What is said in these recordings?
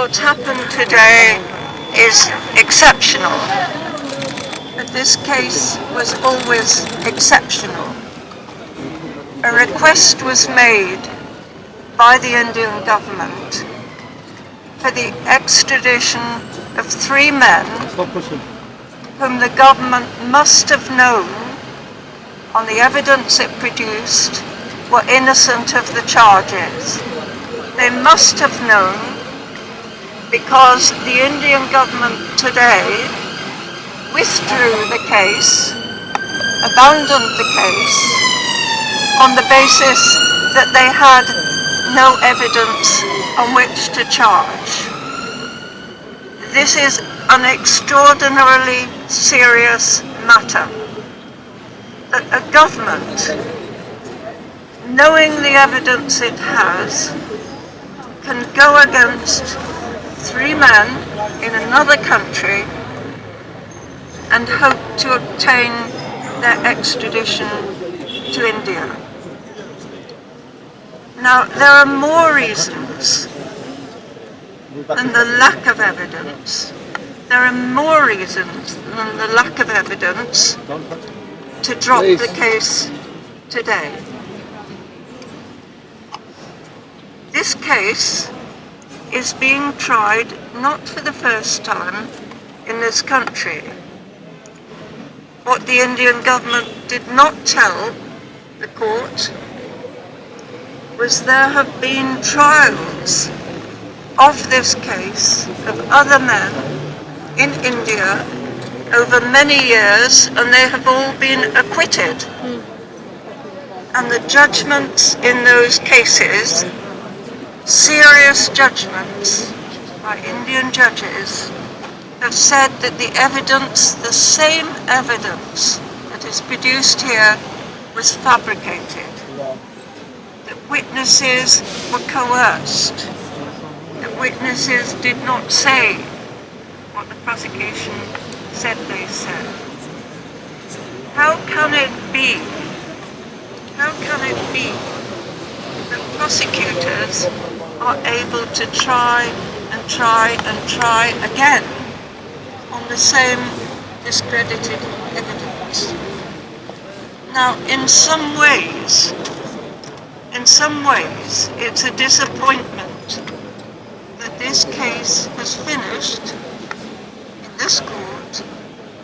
what's happened today is exceptional, but this case was always exceptional. A request was made by the Indian government for the extradition of 3 men whom the government must have known, on the evidence it produced, were innocent of the charges. They must have known because the Indian government today withdrew the case, abandoned the case, on the basis that they had no evidence on which to charge. This is an extraordinarily serious matter. That a government, knowing the evidence it has, can go against 3 men in another country and hope to obtain their extradition to India. Now, there are more reasons than the lack of evidence. There are more reasons than the lack of evidence to drop the case today. This case is being tried not for the first time in this country. What the Indian government did not tell the court was there have been trials of this case of other men in India over many years, and they have all been acquitted. And the judgments in those cases, serious judgments by Indian judges, have said that the evidence, the same evidence that is produced here, was fabricated. That witnesses were coerced. That witnesses did not say what the prosecution said they said. How can it be that prosecutors are able to try again on the same discredited evidence? Now, in some ways, it's a disappointment that this case has finished in this court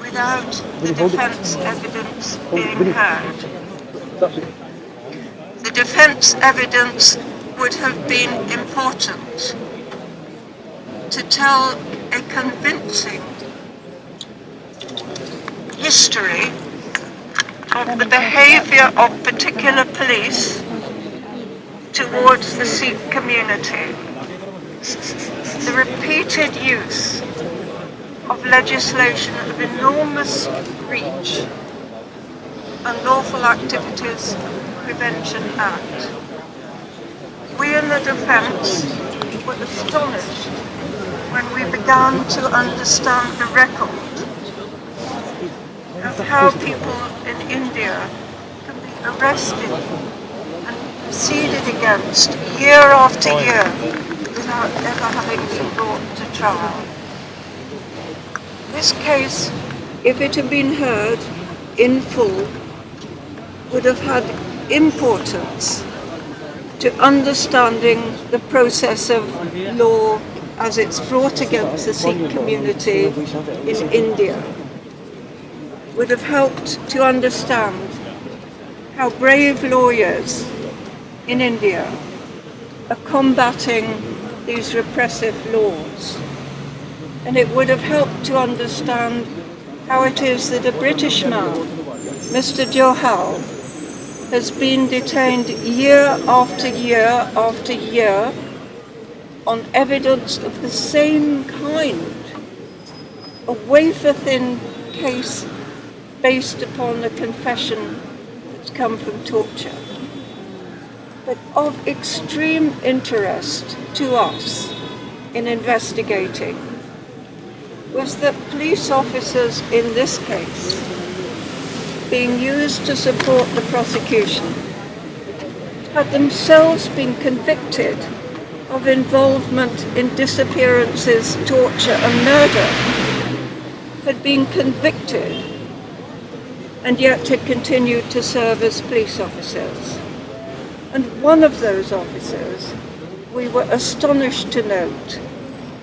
without the defense evidence being heard. The defense evidence would have been important to tell a convincing history of the behavior of particular police towards the Sikh community. The repeated use of legislation of enormous reach, Unlawful Activities Prevention Act. We in the defence were astonished when we began to understand the record of how people in India can be arrested and proceeded against year after year without ever having been brought to trial. This case, if it had been heard in full, would have had importance to understanding the process of law as it's brought against the Sikh community in India. Would have helped to understand how brave lawyers in India are combating these repressive laws. And it would have helped to understand how it is that a British man, Mr. Johal, has been detained year after year after year on evidence of the same kind, a wafer-thin case based upon a confession that's come from torture. But of extreme interest to us in investigating was that police officers in this case, being used to support the prosecution, had themselves been convicted of involvement in disappearances, torture and murder had been convicted and yet had continued to serve as police officers. And one of those officers, we were astonished to note,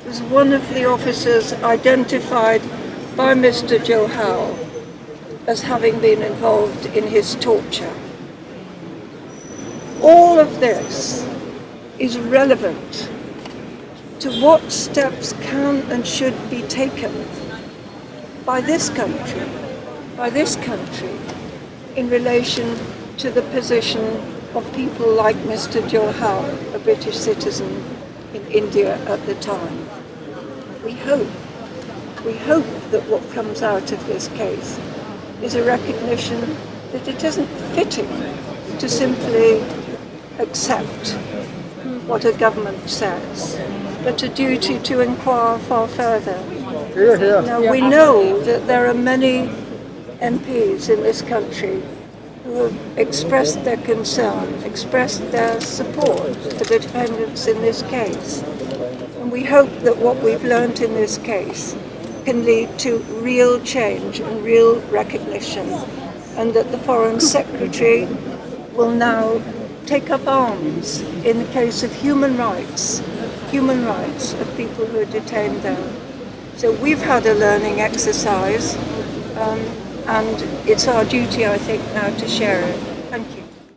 was one of the officers identified by Mr. Joe Howell as having been involved in his torture. All of this is relevant to what steps can and should be taken by this country in relation to the position of people like Mr. Joe Howell, a British citizen in India at the time. We hope that what comes out of this case is a recognition that it isn't fitting to simply accept what a government says, but a duty to inquire far further. Now, we know that there are many MPs in this country who have expressed their concern, expressed their support for the defendants in this case. And we hope that what we've learned in this case can lead to real change and real recognition, and that the Foreign Secretary will now take up arms in the case of human rights of people who are detained there. So we've had a learning exercise, and it's our duty, I think, now to share it.